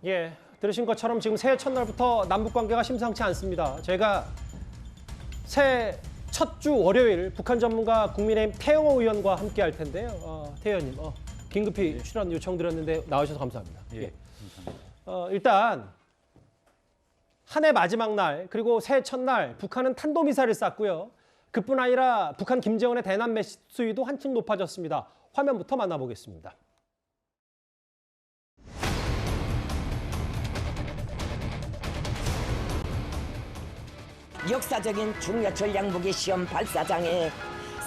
예, 들으신 것처럼 지금 새해 첫날부터 남북 관계가 심상치 않습니다. 제가 새해 첫 주 월요일 북한 전문가 국민의힘 태영호 의원과 함께 할 텐데요. 태 의원님, 긴급히 출연 요청드렸는데 나오셔서 감사합니다. 예. 일단 한 해 마지막 날 그리고 새해 첫날 북한은 탄도미사일을 쐈고요. 그뿐 아니라 북한 김정은의 대남 메시지 수위도 한층 높아졌습니다. 화면부터 만나보겠습니다. 역사적인 중여철 양무기 시험 발사장에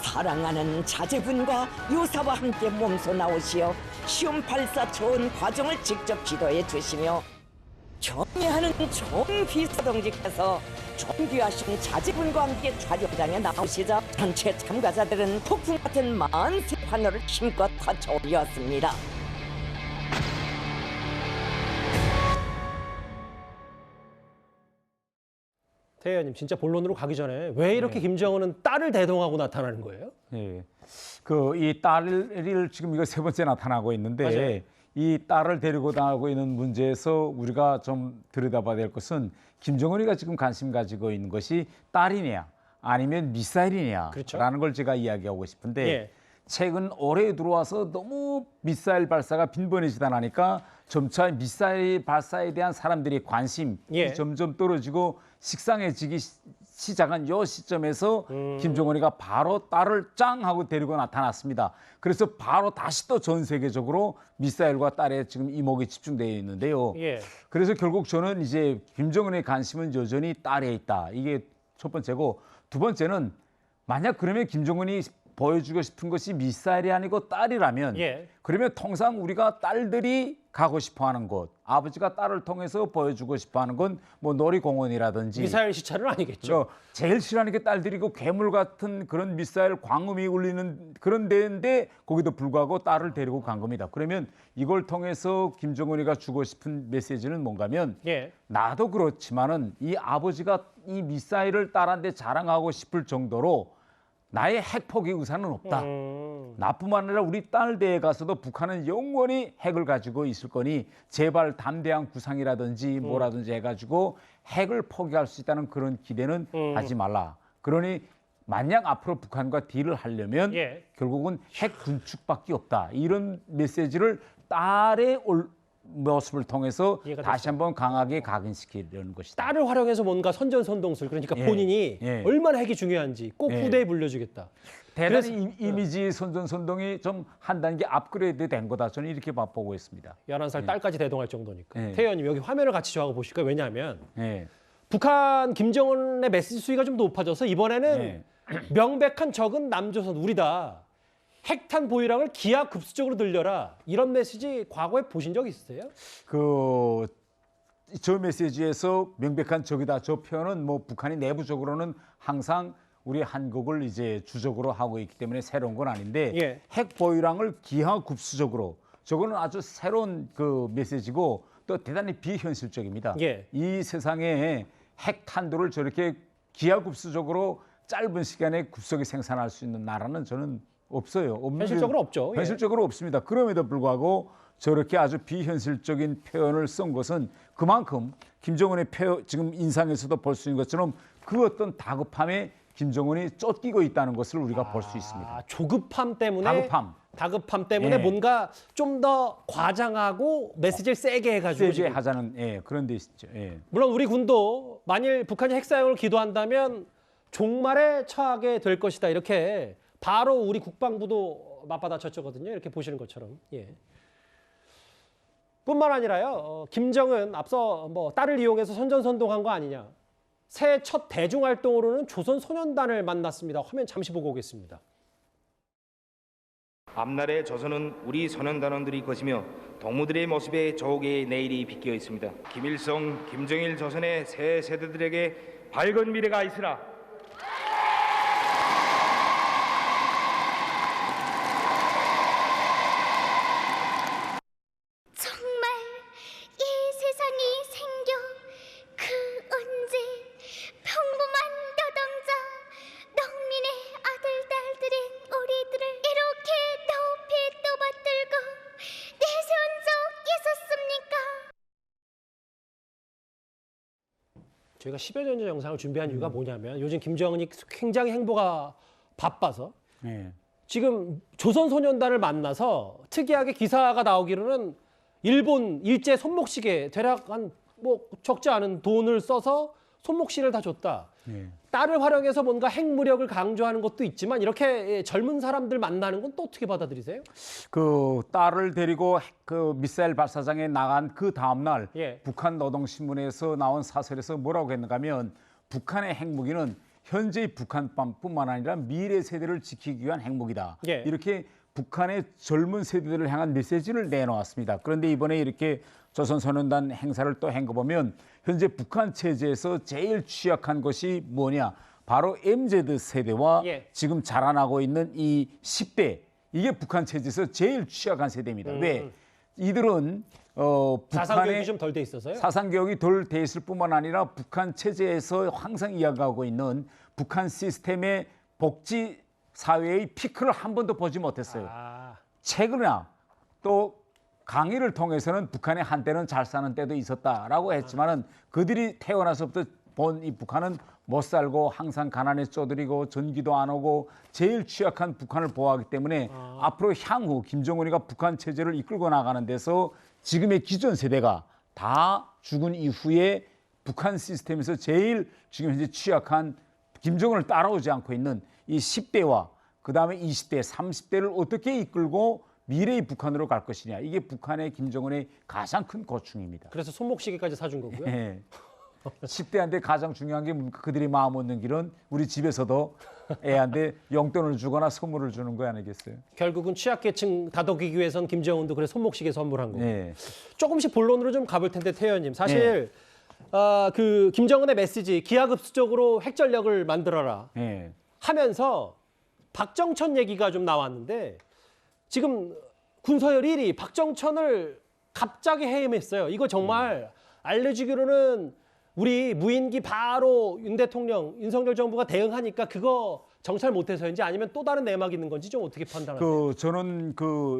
사랑하는 자제분과 유사와 함께 몸소 나오시어 시험 발사 좋은 과정을 직접 지도해 주시며 경애하는 총비서동지께서 존귀하신 자제분과 함께 촬영장에 나오시자 전체 참가자들은 폭풍 같은 만세 환호를 힘껏 터쳐 올렸습니다. 태 의원님, 진짜 본론으로 가기 전에 왜 이렇게 김정은은 딸을 대동하고 나타나는 거예요? 예. 이 딸을 지금 이거 세 번째 나타나고 있는데 맞아요. 이 딸을 데리고 나오고 있는 문제에서 우리가 좀 들여다봐야 될 것은 김정은이가 지금 관심 가지고 있는 것이 딸이냐 아니면 미사일이냐라는 그렇죠. 걸 제가 이야기하고 싶은데 예. 최근 올해 들어와서 너무 미사일 발사가 빈번해지다 나니까 점차 미사일 발사에 대한 사람들의 관심이 예. 점점 떨어지고 식상해지기 시작한 이 시점에서 김정은이가 바로 딸을 짱 하고 데리고 나타났습니다. 그래서 바로 다시 또 전 세계적으로 미사일과 딸에 지금 이목이 집중되어 있는데요. 예. 그래서 결국 저는 이제 김정은의 관심은 여전히 딸에 있다. 이게 첫 번째고, 두 번째는 만약 그러면 김정은이 보여주고 싶은 것이 미사일이 아니고 딸이라면 예. 그러면 통상 우리가 딸들이 가고 싶어하는 곳, 아버지가 딸을 통해서 보여주고 싶어하는 건 뭐 놀이공원이라든지 미사일 시찰은 아니겠죠. 제일 싫어하는 게 딸들이고 괴물 같은 그런 미사일 광음이 울리는 그런 데인데 거기도 불구하고 딸을 데리고 간 겁니다. 그러면 이걸 통해서 김정은이가 주고 싶은 메시지는 뭔가면 예. 나도 그렇지만은 이 아버지가 이 미사일을 딸한테 자랑하고 싶을 정도로 나의 핵 포기 의사는 없다. 나뿐만 아니라 우리 딸대에 가서도 북한은 영원히 핵을 가지고 있을 거니 제발 담대한 구상이라든지 뭐라든지 해가지고 핵을 포기할 수 있다는 그런 기대는 하지 말라. 그러니 만약 앞으로 북한과 딜을 하려면 예. 결국은 핵 군축밖에 없다. 이런 메시지를 딸의 모습을 통해서 이해가 다시 한번 강하게 각인시키려는 것이다. 딸을 활용해서 뭔가 선전선동술, 그러니까 예. 본인이 예. 얼마나 핵이 중요한지 꼭 예. 후대에 물려주겠다. 대단히 이미지 선전선동이 좀 한 단계 업그레이드 된 거다. 저는 이렇게 보고 있습니다. 11살 딸까지 대동할 정도니까. 예. 태 의원님, 여기 화면을 같이 저하고 보실까요? 왜냐하면 예. 북한 김정은의 메시지 수위가 좀 높아져서 이번에는 예. 명백한 적은 남조선 우리다. 핵탄 보유량을 기하급수적으로 늘려라. 이런 메시지 과거에 보신 적 있으세요? 저 메시지에서 명백한 적이다. 저 표현은 뭐 북한이 내부적으로는 항상 우리 한국을 이제 주적으로 하고 있기 때문에 새로운 건 아닌데 예. 핵 보유량을 기하급수적으로, 저거는 아주 새로운 그 메시지고 또 대단히 비현실적입니다. 예. 이 세상에 핵탄두를 저렇게 기하급수적으로 짧은 시간에 급속히 생산할 수 있는 나라는 저는 없어요. 현실적으로 없죠. 예. 현실적으로 없습니다. 그럼에도 불구하고 저렇게 아주 비현실적인 표현을 쓴 것은 그만큼 김정은의 지금 인상에서도 볼 수 있는 것처럼 그 어떤 다급함에 김정은이 쫓기고 있다는 것을 우리가 볼 수 있습니다. 조급함 때문에 다급함 때문에 예. 뭔가 좀 더 과장하고 메시지를 세게 해가지고 세게 지금. 하자는 그런 데 있죠. 예. 물론 우리 군도 만일 북한이 핵 사용을 기도한다면 종말에 처하게 될 것이다. 이렇게 바로 우리 국방부도 맞받아쳤거든요. 이렇게 보시는 것처럼. 예. 뿐만 아니라요. 김정은 앞서 뭐 딸을 이용해서 선전선동한 거 아니냐. 새해 첫 대중활동으로는 조선소년단을 만났습니다. 화면 잠시 보고 오겠습니다. 앞날의 조선은 우리 소년단원들이 것이며 동무들의 모습에 조국의 내일이 비껴 있습니다. 김일성, 김정일 조선의 새 세대들에게 밝은 미래가 있으라. 저희가 10여 년 전 영상을 준비한 이유가 뭐냐면 요즘 김정은이 굉장히 행보가 바빠서 예. 지금 조선소년단을 만나서 특이하게 기사가 나오기로는 일본 일제 손목시계 대략 한 뭐 적지 않은 돈을 써서 손목시를 다 줬다. 예. 딸을 활용해서 뭔가 핵무력을 강조하는 것도 있지만 이렇게 젊은 사람들 만나는 건 또 어떻게 받아들이세요? 그 딸을 데리고 그 미사일 발사장에 나간 그 다음 날 예. 북한 노동신문에서 나온 사설에서 뭐라고 했는가 하면 북한의 핵무기는 현재의 북한뿐만 아니라 미래 세대를 지키기 위한 핵무기다. 예. 이렇게 북한의 젊은 세대들을 향한 메시지를 내놓았습니다. 그런데 이번에 이렇게 조선소년단 행사를 또 한 거 보면 현재 북한 체제에서 제일 취약한 것이 뭐냐? 바로 MZ 세대와 예. 지금 자라나고 있는 이 10대. 이게 북한 체제에서 제일 취약한 세대입니다. 왜? 이들은 사상교육이 북한의 좀 덜 돼 있어서요? 사상 교육이 덜 돼 있을 뿐만 아니라 북한 체제에서 항상 이야기하고 있는 북한 시스템의 복지 사회의 피크를 한 번도 보지 못했어요. 아, 최근이나 또 강의를 통해서는 북한에 한때는 잘 사는 때도 있었다라고 했지만은 그들이 태어나서부터 본 이 북한은 못 살고 항상 가난에 쪼들이고 전기도 안 오고 제일 취약한 북한을 보호하기 때문에 앞으로 향후 김정은이가 북한 체제를 이끌고 나가는 데서 지금의 기존 세대가 다 죽은 이후에 북한 시스템에서 제일 지금 현재 취약한 김정은을 따라오지 않고 있는 이 10대와 그다음에 20대, 30대를 어떻게 이끌고 미래의 북한으로 갈 것이냐. 이게 북한의 김정은의 가장 큰 고충입니다. 그래서 손목시계까지 사준 거고요. 예. 10대한테 가장 중요한 게 그들이 마음 얻는 길은 우리 집에서도 애한테 용돈을 주거나 선물을 주는 거 아니겠어요? 결국은 취약계층 다독이기 위해선 김정은도 그래 손목시계 선물한 거고. 예. 조금씩 본론으로 좀 가볼 텐데 태연님 사실 그 김정은의 메시지 기하급수적으로 핵전력을 만들어라 예. 하면서 박정천 얘기가 좀 나왔는데 지금 군서열 1위 박정천을 갑자기 해임했어요. 이거 정말 알려지기로는 우리 무인기 바로 윤 대통령, 윤석열 정부가 대응하니까 그거 정찰 못해서인지 아니면 또 다른 내막이 있는 건지 좀 어떻게 판단하세요? 저는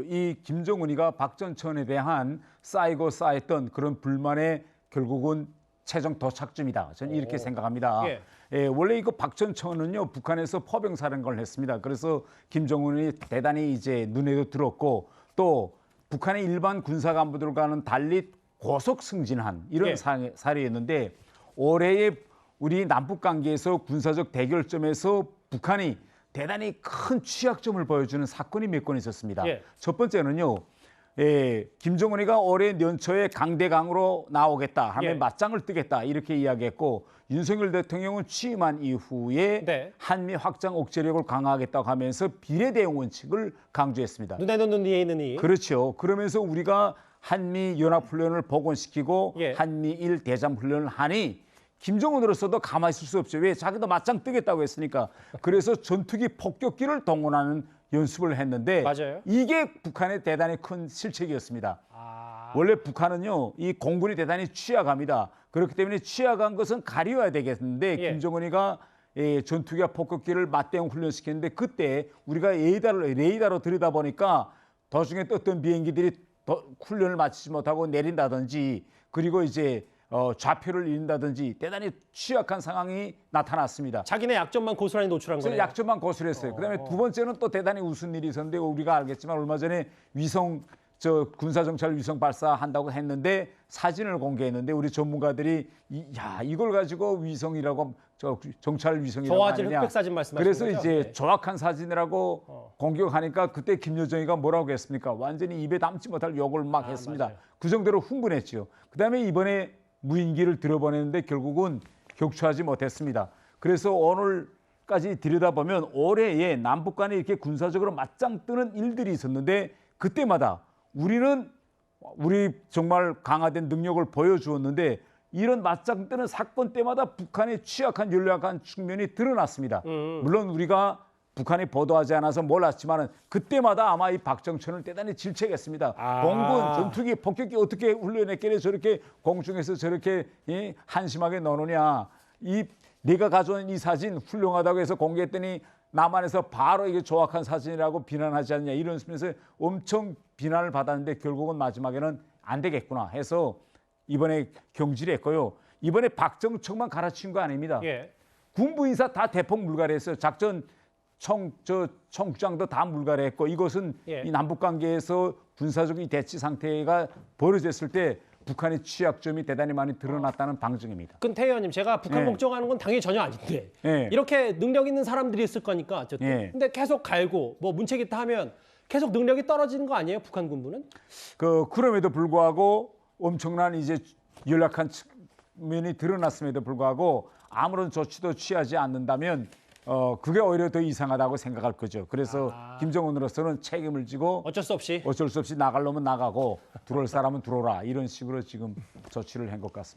이 김정은이가 박정천에 대한 쌓이고 쌓였던 그런 불만의 결국은 최종 도착점이다. 저는 이렇게 생각합니다. 예. 예, 원래 이거 박정천은요 북한에서 포병사령관을 했습니다. 그래서 김정은이 대단히 이제 눈에도 들었고 또 북한의 일반 군사 간부들과는 달리 고속 승진한 이런 예. 사례였는데 올해의 우리 남북 관계에서 군사적 대결점에서 북한이 대단히 큰 취약점을 보여주는 사건이 몇 건 있었습니다. 예. 첫 번째는요. 김정은이가 올해 연초에 강대강으로 나오겠다 하면 예. 맞짱을 뜨겠다 이렇게 이야기했고 윤석열 대통령은 취임한 이후에 네. 한미 확장 억제력을 강화하겠다고 하면서 비례대응 원칙을 강조했습니다. 눈에는 눈, 이에 있는 이. 그렇죠. 그러면서 우리가 한미 연합훈련을 복원시키고 예. 한미일 대잠훈련을 하니 김정은으로서도 가만히 있을 수 없죠. 왜? 자기도 맞짱 뜨겠다고 했으니까. 그래서 전투기 폭격기를 동원하는 연습을 했는데 맞아요. 이게 북한의 대단히 큰 실책이었습니다. 아, 원래 북한은요, 이 공군이 대단히 취약합니다. 그렇기 때문에 취약한 것은 가려야 되겠는데 예. 김정은이가 전투기와 폭격기를 맞대응 훈련시켰는데 그때 우리가 레이더로 들여다보니까 도중에 떴던 비행기들이 훈련을 마치지 못하고 내린다든지 그리고 이제 좌표를 잃는다든지 대단히 취약한 상황이 나타났습니다. 자기네 약점만 고스란히 노출한 그래서 거네요. 약점만 고수했어요. 그다음에 두 번째는 또 대단히 우스운 일이 있었는데 우리가 알겠지만 얼마 전에 군사정찰 위성 발사한다고 했는데 사진을 공개했는데 우리 전문가들이 이걸 가지고 위성이라고 정찰 위성이라고 저화질 하느냐. 흑백 사진 말씀하시는 그래서 거죠? 이제 네. 정확한 사진이라고 공격하니까 그때 김여정이가 뭐라고 했습니까? 완전히 입에 담지 못할 욕을 막 했습니다. 맞아요. 그 정도로 흥분했죠. 그다음에 이번에 무인기를 들여보냈는데 결국은 격추하지 못했습니다. 그래서 오늘까지 들여다보면 올해에 남북 간에 이렇게 군사적으로 맞짱 뜨는 일들이 있었는데 그때마다 우리 정말 강화된 능력을 보여주었는데 이런 맞짱 뜨는 사건 때마다 북한의 취약한 연약한 측면이 드러났습니다. 물론 우리가 북한이 보도하지 않아서 몰랐지만 그때마다 아마 이 박정천을 대단히 질책했습니다. 공군, 전투기, 폭격기 어떻게 훈련했길래 저렇게 공중에서 저렇게 한심하게 넣느냐. 내가 가져온 이 사진 훌륭하다고 해서 공개했더니 남한에서 바로 이게 조악한 사진이라고 비난하지 않냐 이런 면에서 엄청 비난을 받았는데 결국은 마지막에는 안 되겠구나 해서 이번에 경질했고요. 이번에 박정청만 갈아치운 거 아닙니다. 예. 군부 인사 다 대폭 물갈이했어요. 작전 청국장도 다 물갈이했고 이것은 예. 이 남북 관계에서 군사적인 대치 상태가 벌어졌을 때 북한의 취약점이 대단히 많이 드러났다는 방증입니다. 근데 태 의원님, 제가 북한 예. 걱정하는 건 당연히 전혀 아닌데 예. 이렇게 능력 있는 사람들이 있을 거니까 어쨌든. 예. 근데 계속 갈고 뭐 문책이다 하면 계속 능력이 떨어지는 거 아니에요? 북한 군부는? 그럼에도 불구하고 엄청난 이제 연락한 측면이 드러났음에도 불구하고 아무런 조치도 취하지 않는다면 그게 오히려 더 이상하다고 생각할 거죠. 그래서 김정은으로서는 책임을 지고 어쩔 수 없이. 어쩔 수 없이 나갈 놈은 나가고 들어올 사람은 들어오라 이런 식으로 지금 조치를 한 것 같습니다.